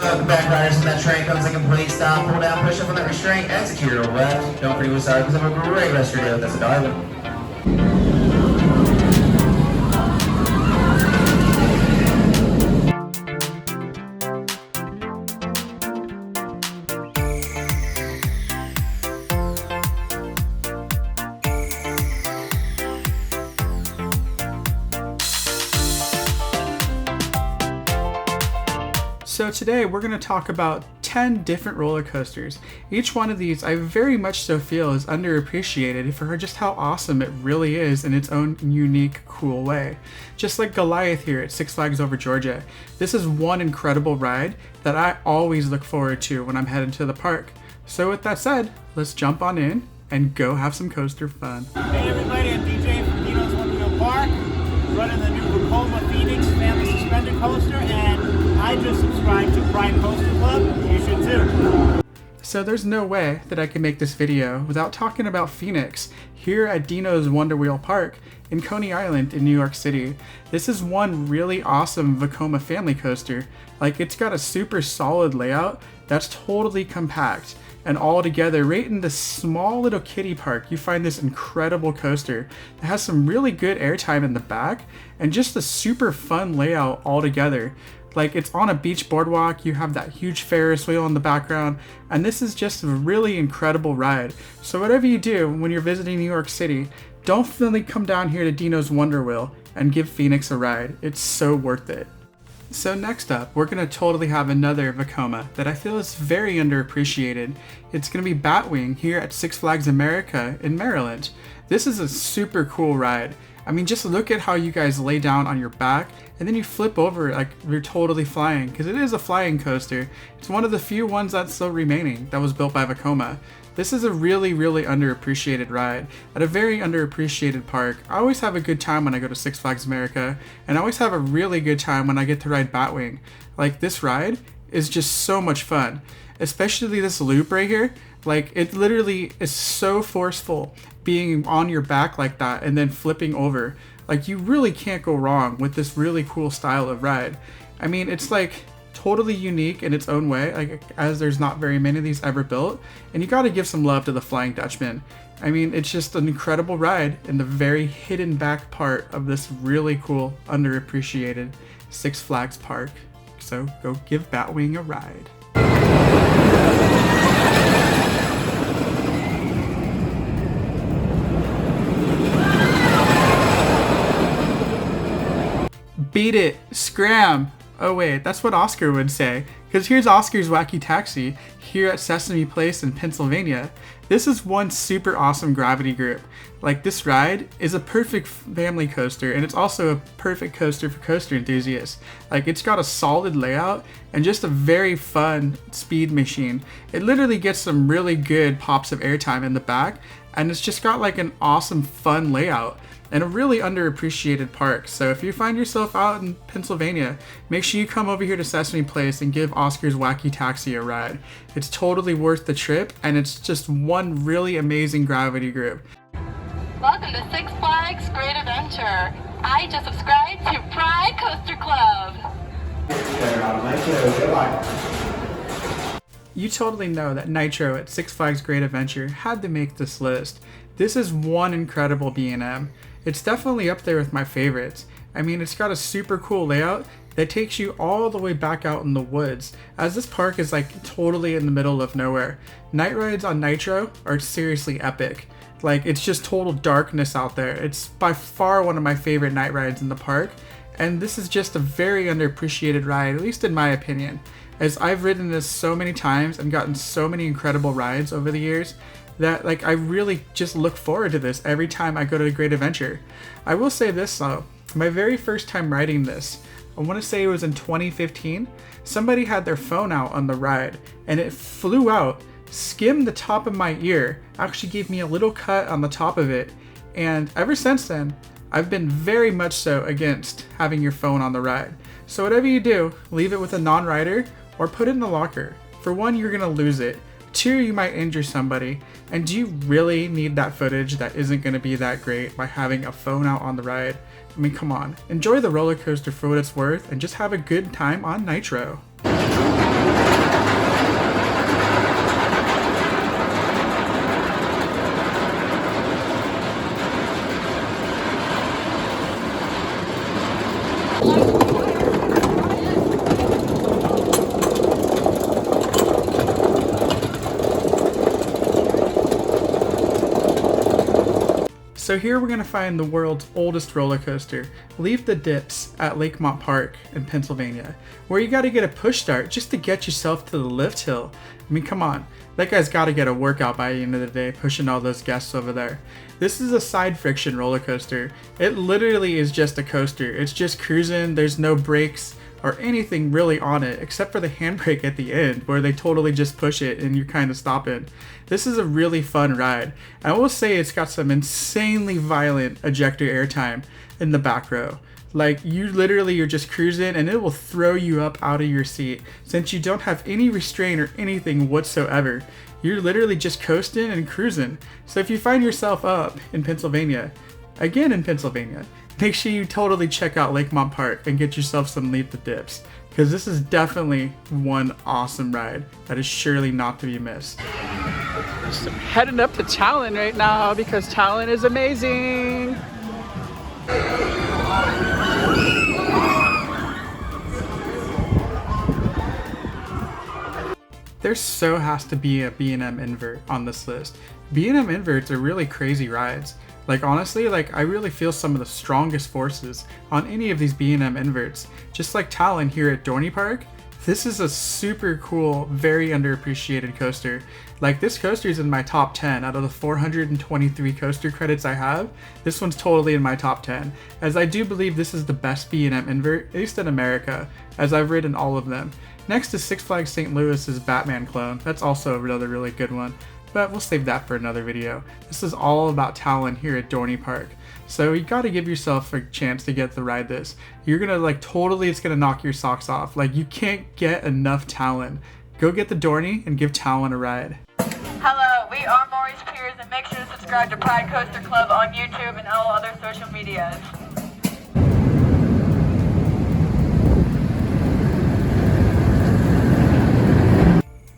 The back riders in that train comes a complete stop. Pull down, push up on that restraint, and secure your left. Don't forget sorry because have a great rest of your day with us at Darwin. So today we're going to talk about 10 different roller coasters. Each one of these I very much so feel is underappreciated for just how awesome it really is in its own unique, cool way. Just like Goliath here at Six Flags Over Georgia. This is one incredible ride that I always look forward to when I'm headed to the park. So with that said, let's jump on in and go have some coaster fun. Hey everybody, I'm DJ from Dino's One Wheel Park, running the new Vekoma Phoenix Family Suspended Coaster, and I just subscribed to Prime Coaster Club. You should too. So there's no way that I can make this video without talking about Phoenix here at Dino's Wonder Wheel Park in Coney Island in New York City. This is one really awesome Vekoma family coaster. Like, it's got a super solid layout that's totally compact, and all together right in this small little kiddie park you find this incredible coaster that has some really good airtime in the back and just a super fun layout all together. Like, it's on a beach boardwalk, you have that huge Ferris wheel in the background, and this is just a really incredible ride. So whatever you do when you're visiting New York City, definitely come down here to Dino's Wonder Wheel and give Phoenix a ride. It's so worth it. So next up, we're going to totally have another Vekoma that I feel is very underappreciated. It's going to be Batwing here at Six Flags America in Maryland. This is a super cool ride. I mean, just look at how you guys lay down on your back and then you flip over like you're totally flying, because it is a flying coaster. It's one of the few ones that's still remaining that was built by Vekoma. This is a really, really underappreciated ride at a very underappreciated park. I always have a good time when I go to Six Flags America, and I always have a really good time when I get to ride Batwing. Like, this ride is just so much fun, especially this loop right here. Like, it literally is so forceful being on your back like that and then flipping over. Like, you really can't go wrong with this really cool style of ride. I mean, it's like totally unique in its own way, like, as there's not very many of these ever built, and you gotta give some love to the Flying Dutchman. I mean, it's just an incredible ride in the very hidden back part of this really cool, underappreciated Six Flags park. So go give Batwing a ride. Beat it, scram. Oh wait, that's what Oscar would say, because here's Oscar's Wacky Taxi here at Sesame Place in Pennsylvania. This is one super awesome gravity group. Like, this ride is a perfect family coaster, and it's also a perfect coaster for coaster enthusiasts. Like, it's got a solid layout and just a very fun speed machine. It literally gets some really good pops of airtime in the back, and it's just got like an awesome fun layout and a really underappreciated park. So if you find yourself out in Pennsylvania, make sure you come over here to Sesame Place and give Oscar's Wacky Taxi a ride. It's totally worth the trip, and it's just one really amazing gravity group. Welcome to Six Flags Great Adventure. I just subscribed to Pride Coaster Club. You totally know that Nitro at Six Flags Great Adventure had to make this list. This is one incredible B&M. It's definitely up there with my favorites. I mean, it's got a super cool layout that takes you all the way back out in the woods, as this park is like totally in the middle of nowhere. Night rides on Nitro are seriously epic. Like, it's just total darkness out there. It's by far one of my favorite night rides in the park, and this is just a very underappreciated ride, at least in my opinion, as I've ridden this so many times and gotten so many incredible rides over the years that, like, I really just look forward to this every time I go to the Great Adventure. I will say this though, my very first time riding this, I want to say it was in 2015, somebody had their phone out on the ride and it flew out, skimmed the top of my ear, actually gave me a little cut on the top of it, and ever since then, I've been very much so against having your phone on the ride. So whatever you do, leave it with a non-rider or put it in the locker. For one, you're gonna lose it. Two, you might injure somebody, and do you really need that footage that isn't going to be that great by having a phone out on the ride? I mean, come on. Enjoy the roller coaster for what it's worth and just have a good time on Nitro. So here we're going to find the world's oldest roller coaster, Leave the Dips, at Lakemont Park in Pennsylvania, where you got to get a push start just to get yourself to the lift hill. I mean, come on, that guy's got to get a workout by the end of the day pushing all those guests over there. This is a side friction roller coaster. It literally is just a coaster. It's just cruising, there's no brakes or anything really on it except for the handbrake at the end where they totally just push it and you're kind of stopping. This is a really fun ride. I will say it's got some insanely violent ejector airtime in the back row. Like, you're just cruising and it will throw you up out of your seat since you don't have any restraint or anything whatsoever. You're literally just coasting and cruising. So if you find yourself up in Pennsylvania, make sure you totally check out Lakemont Park and get yourself some Leave the Dips, because this is definitely one awesome ride that is surely not to be missed. Just heading up to Talon right now because Talon is amazing. There so has to be a B&M invert on this list. B&M inverts are really crazy rides. Like, honestly, I really feel some of the strongest forces on any of these B&M inverts. Just like Talon here at Dorney Park, this is a super cool, very underappreciated coaster. Like, this coaster is in my top 10 out of the 423 coaster credits I have. This one's totally in my top 10, as I do believe this is the best B&M invert, at least in America, as I've ridden all of them. Next is Six Flags St. Louis's Batman clone. That's also another really good one, but we'll save that for another video. This is all about Talon here at Dorney Park. So you gotta give yourself a chance to get to ride this. You're gonna totally, it's gonna knock your socks off. Like, you can't get enough Talon. Go get the Dorney and give Talon a ride. Hello, we are Maurice Piers, and make sure to subscribe to Pride Coaster Club on YouTube and all other social medias.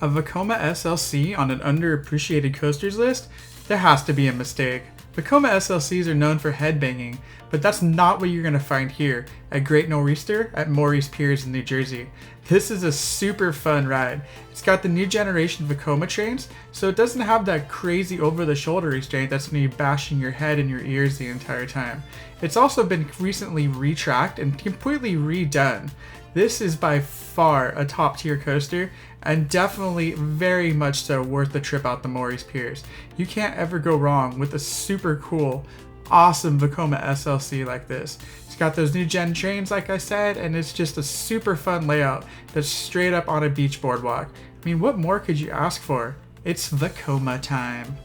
A Vekoma SLC on an underappreciated coasters list? There has to be a mistake. Vekoma SLCs are known for headbanging, but that's not what you're going to find here at Great Nor'easter at Maurice Piers in New Jersey. This is a super fun ride. It's got the new generation Vekoma trains, so it doesn't have that crazy over-the-shoulder restraint that's going to be bashing your head and your ears the entire time. It's also been recently retracked and completely redone. This is by far a top tier coaster and definitely very much so worth the trip out to Maurice Piers. You can't ever go wrong with a super cool, awesome Vekoma SLC like this. It's got those new gen trains like I said, and it's just a super fun layout that's straight up on a beach boardwalk. I mean, what more could you ask for? It's Vekoma time.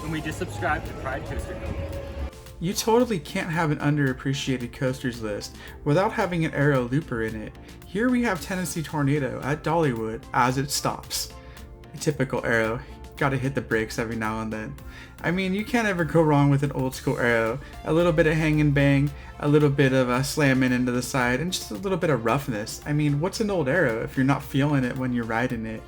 And we just subscribed to Pride Coaster Club. You totally can't have an underappreciated coasters list without having an aero looper in it. Here we have Tennessee Tornado at Dollywood as it stops. A typical aero, gotta hit the brakes every now and then. I mean, you can't ever go wrong with an old school aero. A little bit of hang and bang, a little bit of a slamming into the side, and just a little bit of roughness. I mean, what's an old aero if you're not feeling it when you're riding it?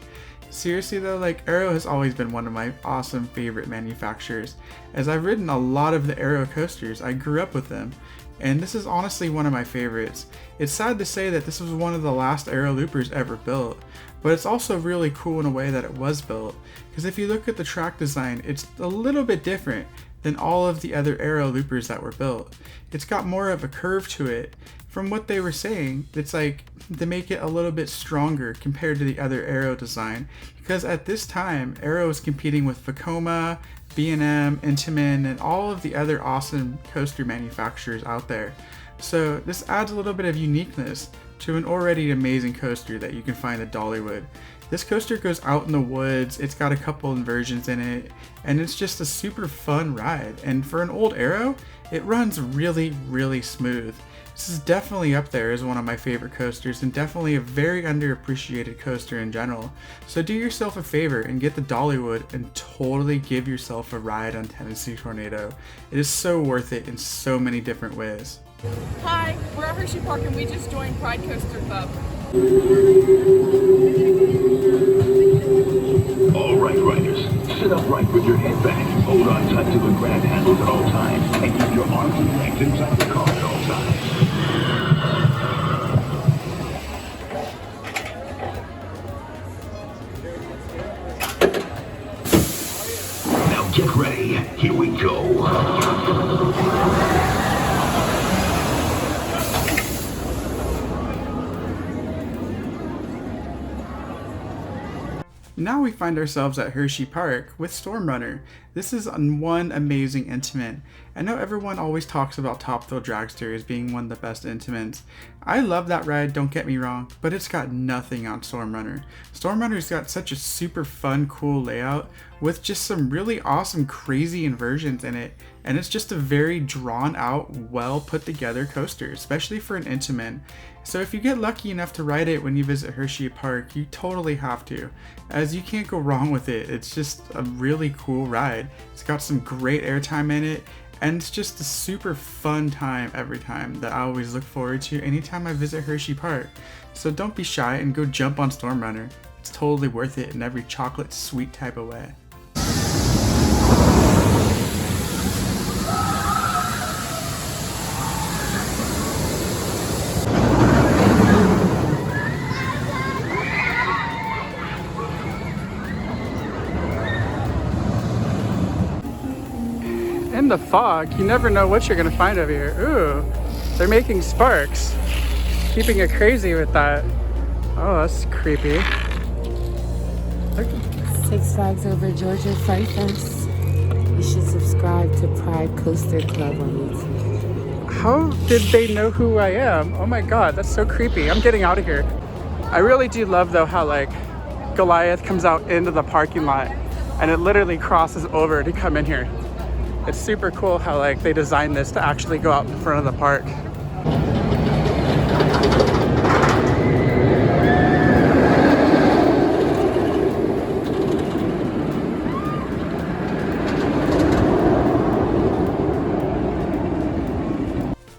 Seriously though, Aero has always been one of my awesome favorite manufacturers. As I've ridden a lot of the Aero coasters, I grew up with them, and this is honestly one of my favorites. It's sad to say that this was one of the last Aero loopers ever built, but it's also really cool in a way that it was built, because if you look at the track design, it's a little bit different than all of the other Aero loopers that were built. It's got more of a curve to it. From what they were saying, it's like they make it a little bit stronger compared to the other Aero design, because at this time Aero was competing with Vekoma, B&M, Intamin, and all of the other awesome coaster manufacturers out there. So this adds a little bit of uniqueness to an already amazing coaster that you can find at Dollywood. This coaster goes out in the woods, it's got a couple inversions in it, and it's just a super fun ride. And for an old Aero, it runs really, really smooth. This is definitely up there as one of my favorite coasters, and definitely a very underappreciated coaster in general. So do yourself a favor and get the Dollywood and totally give yourself a ride on Tennessee Tornado. It is so worth it in so many different ways. Hi, we're at Hershey Park and we just joined Pride Coaster Club. All right, riders, sit upright with your head back. Hold on tight to the grab handles at all stays inside the car at all times. Now get ready. Here we go. Now we find ourselves at Hershey Park with Stormrunner. This is one amazing Intamin. I know everyone always talks about Top Thrill Dragster as being one of the best Intamins. I love that ride, don't get me wrong, but it's got nothing on Stormrunner. Stormrunner's got such a super fun, cool layout with just some really awesome, crazy inversions in it, and it's just a very drawn out, well put together coaster, especially for an Intamin. So if you get lucky enough to ride it when you visit Hershey Park, you totally have to, as you can't go wrong with it. It's just a really cool ride. It's got some great airtime in it, and it's just a super fun time every time that I always look forward to anytime I visit Hershey Park. So don't be shy and go jump on Stormrunner. It's totally worth it in every chocolate sweet type of way. In the fog, you never know what you're gonna find over here. Ooh, they're making sparks. Keeping it crazy with that. Oh, that's creepy. Look. Six Flags Over Georgia Fright Fest. You should subscribe to Pride Coaster Club on YouTube. How did they know who I am? Oh my god, that's so creepy. I'm getting out of here. I really do love though how like Goliath comes out into the parking lot and it literally crosses over to come in here. It's super cool how like they designed this to actually go out in front of the park.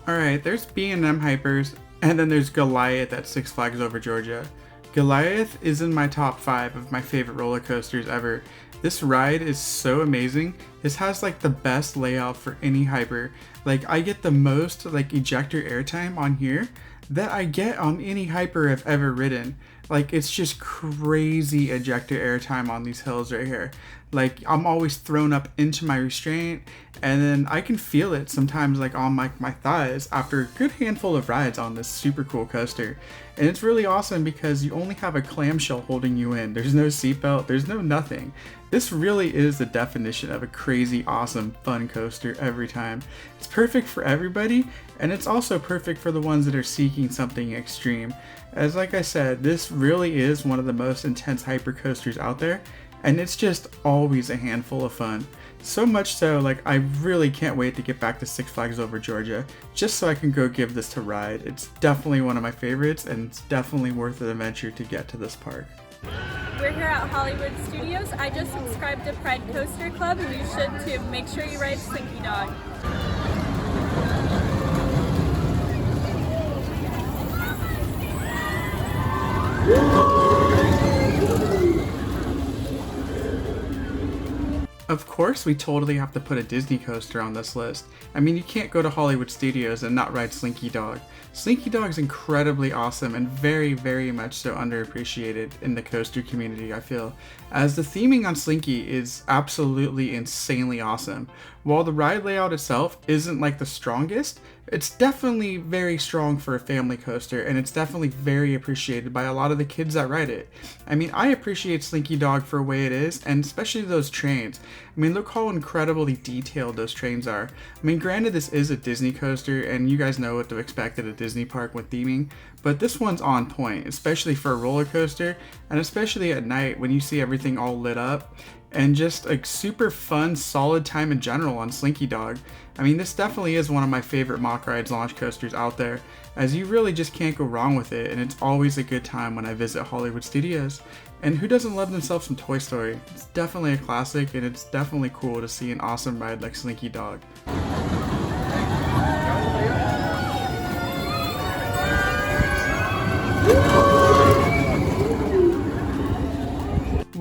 Alright, there's B&M Hypers, and then there's Goliath at Six Flags Over Georgia. Goliath is in my top 5 of my favorite roller coasters ever. This ride is so amazing. This has like the best layout for any hyper. Like I get the most like ejector airtime on here that I get on any hyper I've ever ridden. Like it's just crazy ejector airtime on these hills right here. Like I'm always thrown up into my restraint, and then I can feel it sometimes like on my thighs after a good handful of rides on this super cool coaster. And it's really awesome because you only have a clamshell holding you in. There's no seatbelt, there's no nothing. This really is the definition of a crazy, awesome, fun coaster every time. It's perfect for everybody, and it's also perfect for the ones that are seeking something extreme. As like I said, this really is one of the most intense hyper coasters out there, and it's just always a handful of fun. So much so, like I really can't wait to get back to Six Flags Over Georgia, just so I can go give this a ride. It's definitely one of my favorites, and it's definitely worth the adventure to get to this park. We're here at Hollywood Studios. I just subscribed to Pride Coaster Club, and you should too. Make sure you ride Slinky Dog. Of course, we totally have to put a Disney coaster on this list. I mean, you can't go to Hollywood Studios and not ride Slinky Dog. Slinky Dog is incredibly awesome and very, very much so underappreciated in the coaster community, I feel, as the theming on Slinky is absolutely insanely awesome. While the ride layout itself isn't like the strongest, it's definitely very strong for a family coaster, and it's definitely very appreciated by a lot of the kids that ride it. I mean, I appreciate Slinky Dog for the way it is, and especially those trains. I mean, look how incredibly detailed those trains are. I mean, granted, this is a Disney coaster, and you guys know what to expect at a Disney park with theming, but this one's on point, especially for a roller coaster, and especially at night when you see everything all lit up, and just a super fun, solid time in general on Slinky Dog. I mean, this definitely is one of my favorite Mock Rides launch coasters out there, as you really just can't go wrong with it, and it's always a good time when I visit Hollywood Studios. And who doesn't love themselves some Toy Story? It's definitely a classic, and it's definitely cool to see an awesome ride like Slinky Dog.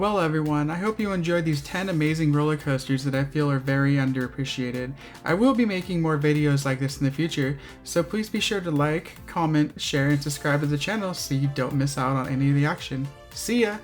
Well everyone, I hope you enjoyed these 10 amazing roller coasters that I feel are very underappreciated. I will be making more videos like this in the future, so please be sure to like, comment, share, and subscribe to the channel so you don't miss out on any of the action. See ya!